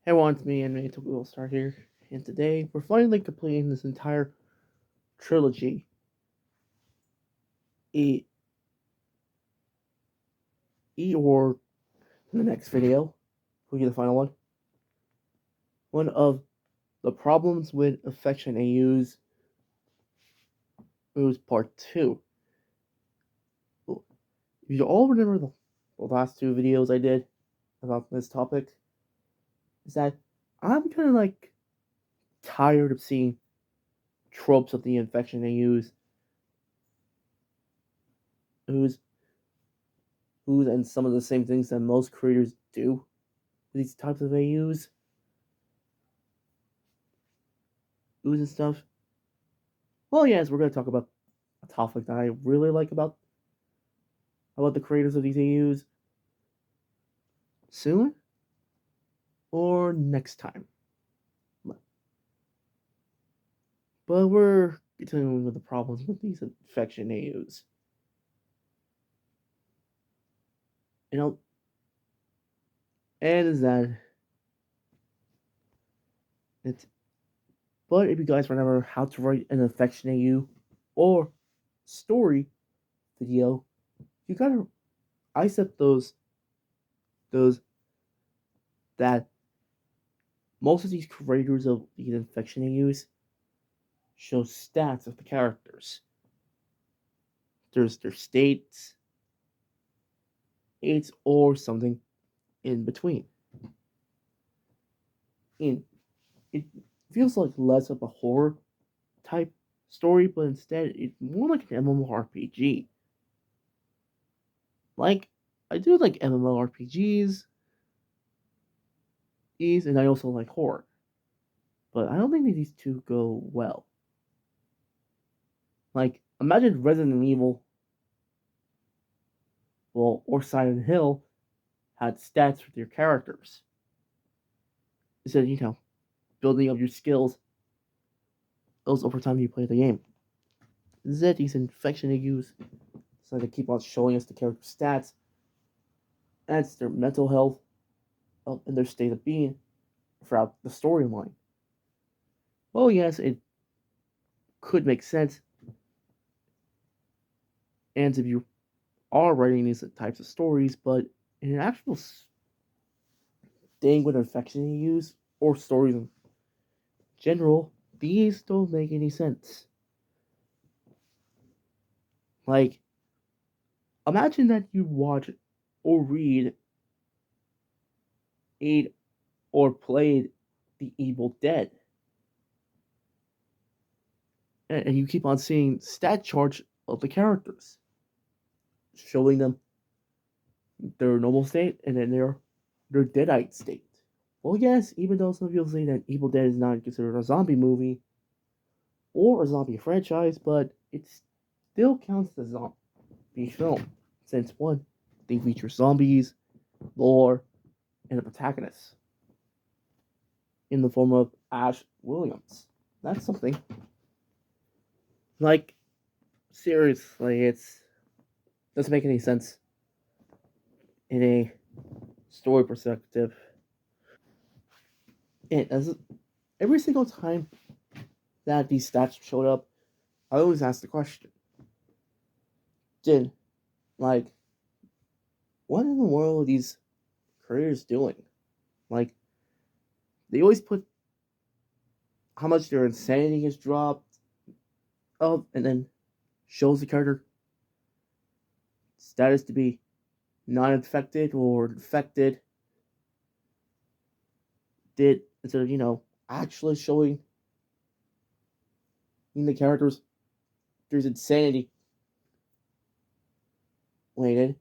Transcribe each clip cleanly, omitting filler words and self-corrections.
Hey everyone, it's me, and we'll start here. And today, we're finally completing this entire trilogy. E, or in the next video, we'll get the final one. One of the problems with affection AUs was part 2. If you all remember the last 2 videos I did about this topic, is that I'm kind of like tired of seeing tropes of the affection AUs who's and some of the same things that most creators do with these types of AUs. And stuff. Well, yes, we're going to talk about a topic that I really like about the creators of these AUs soon or next time. But we're continuing with the problems with these infection AUs. You know, and is that it's. But if you guys remember how to write an affection AU or story video, you gotta isolate those that most of these creators of these infection AUs show stats of the characters. There's their states, it's or something in between. And it feels like less of a horror type story, but instead it's more like an MMORPG. Like I do like MMORPGs, and I also like horror. But I don't think these two go well. Like imagine Resident Evil, well, or Silent Hill had stats with your characters. Instead of, building up your skills those over time you play the game. Instead, these infection AUs, so they keep on showing us the character stats, adds their mental health and their state of being throughout the storyline. Well, yes, it could make sense, and if you are writing these types of stories, but in an actual thing with infection AUs or stories in general, these don't make any sense. Like, imagine that you watch or read or played The Evil Dead, and you keep on seeing stat charts of the characters, showing them their normal state and then their deadite state. Well, yes, even though some people say that Evil Dead is not considered a zombie movie or a zombie franchise, but it still counts as a zombie film, since one, they feature zombies, lore, and a protagonist in the form of Ash Williams. That's something. Like, seriously, it's doesn't make any sense in a story perspective. And as every single time that these stats showed up, I always ask the question: Did like what in the world are these creators doing? Like they always put how much their insanity has dropped up, and then shows the character status to be not infected or infected. Did instead of actually showing in the characters there's insanity related,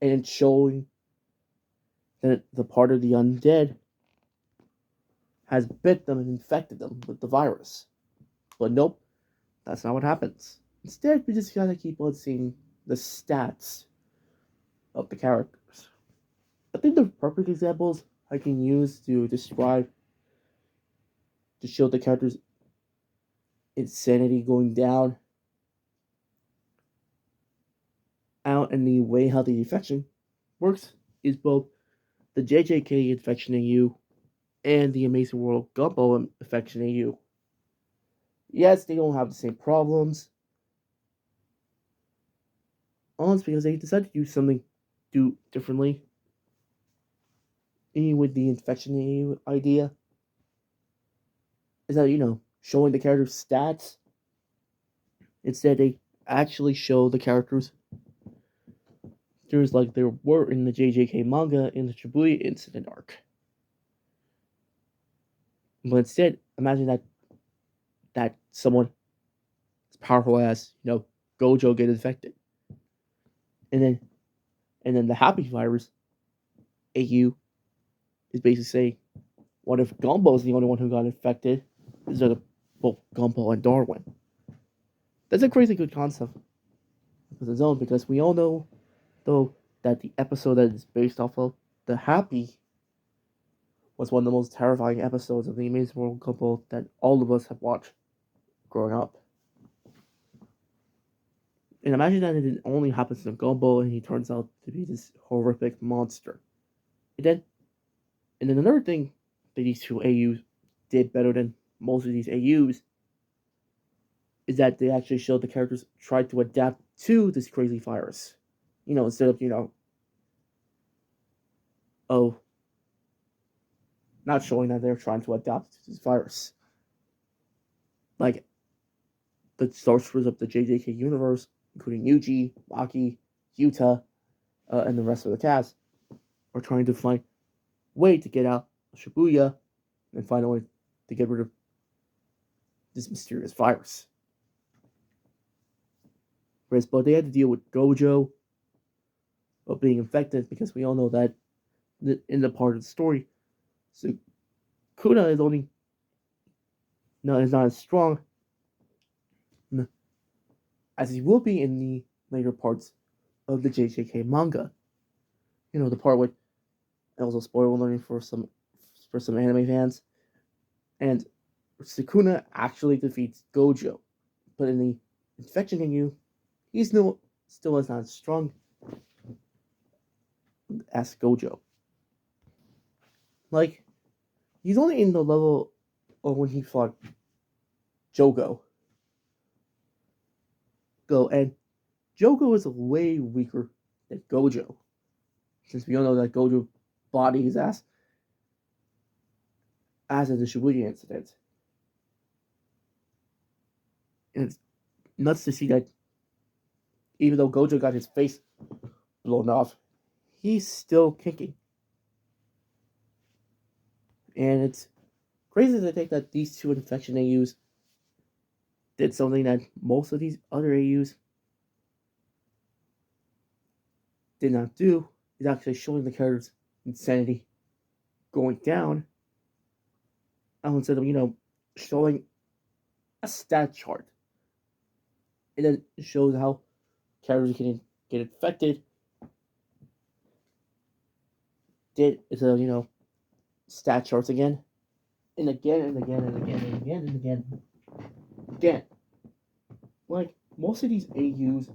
and then showing that the part of the undead has bit them and infected them with the virus. But nope, that's not what happens. Instead, we just gotta keep on seeing the stats of the characters. I think the perfect examples I can use to describe to show the characters' insanity going down out and the way how the infection works is both the JJK infection AU and the Amazing World Gumball infection AU. Yes, they don't have the same problems. It's because they decided to do differently. With the infection AU idea, is that, showing the character's stats. Instead, they actually show the characters like there were in the JJK manga in the Shibuya incident arc. But instead, imagine that someone as powerful as Gojo get infected, and then the Happy Virus AU is basically saying, what if Gumball's the only one who got infected instead of both Gumball and Darwin? That's a crazy good concept of its own, because we all know, though, that the episode that is based off of, the Happy, was one of the most terrifying episodes of the Amazing World Gumball that all of us have watched growing up. And imagine that it only happens to Gumball and he turns out to be this horrific monster. And then another thing that these two AUs did better than most of these AUs is that they actually showed the characters tried to adapt to this crazy virus. Instead of, not showing that they're trying to adapt to this virus. Like, the sorcerers of the JJK universe, including Yuji, Maki, Yuta, and the rest of the cast, are trying to find a way to get out of Shibuya and find a way to get rid of this mysterious virus. But they had to deal with Gojo of being infected, because we all know that in the part of the story, Sukuna is not as strong as he will be in the later parts of the JJK manga. The part with, and also spoiler warning for some anime fans, and Sukuna actually defeats Gojo, but in the infection AU, he's still is not as strong as Gojo. Like, he's only in the level of when he fought Jogo. And Jogo is way weaker than Gojo, since we all know that Gojo bodied his ass as in the Shibuya incident. And it's nuts to see that even though Gojo got his face blown off, he's still kicking. And it's crazy to think that these two infection AUs did something that most of these other AUs did not do, is actually showing the character's insanity going down. Instead of, showing a stat chart. And then it shows how characters can get infected. Instead of, stat charts again. And again and again and again and again and again. Again. Like, most of these AUs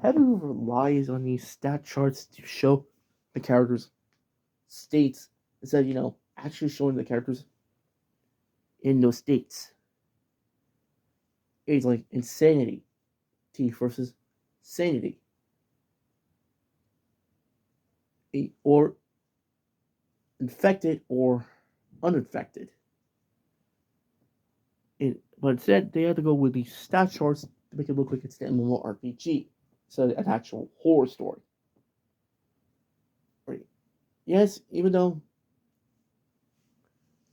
heavily relies on these stat charts to show the characters' states instead of, actually showing the characters in those states. It's like insanity versus sanity. Or infected or uninfected. But instead, they had to go with these stat charts to make it look like it's an MMORPG instead of an actual horror story. Right? Yes, even though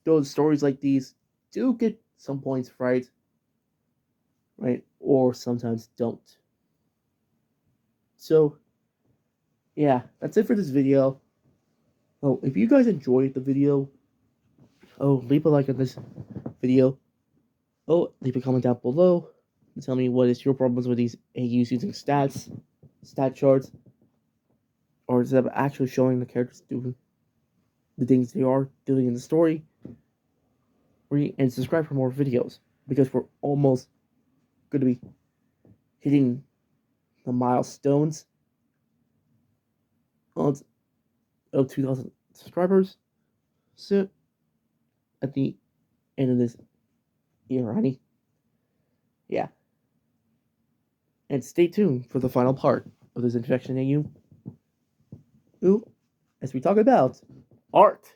those stories like these do get some points right, or sometimes don't. So, yeah, that's it for this video. If you guys enjoyed the video, leave a like on this video. Leave a comment down below and tell me what is your problems with these AUs using stat charts, or is it actually showing the characters doing the things they are doing in the story. And subscribe for more videos, because we're almost going to be hitting the milestones of 2,000 subscribers soon at the end of this year, honey. Yeah. And stay tuned for the final part of this introduction to you, as we talk about art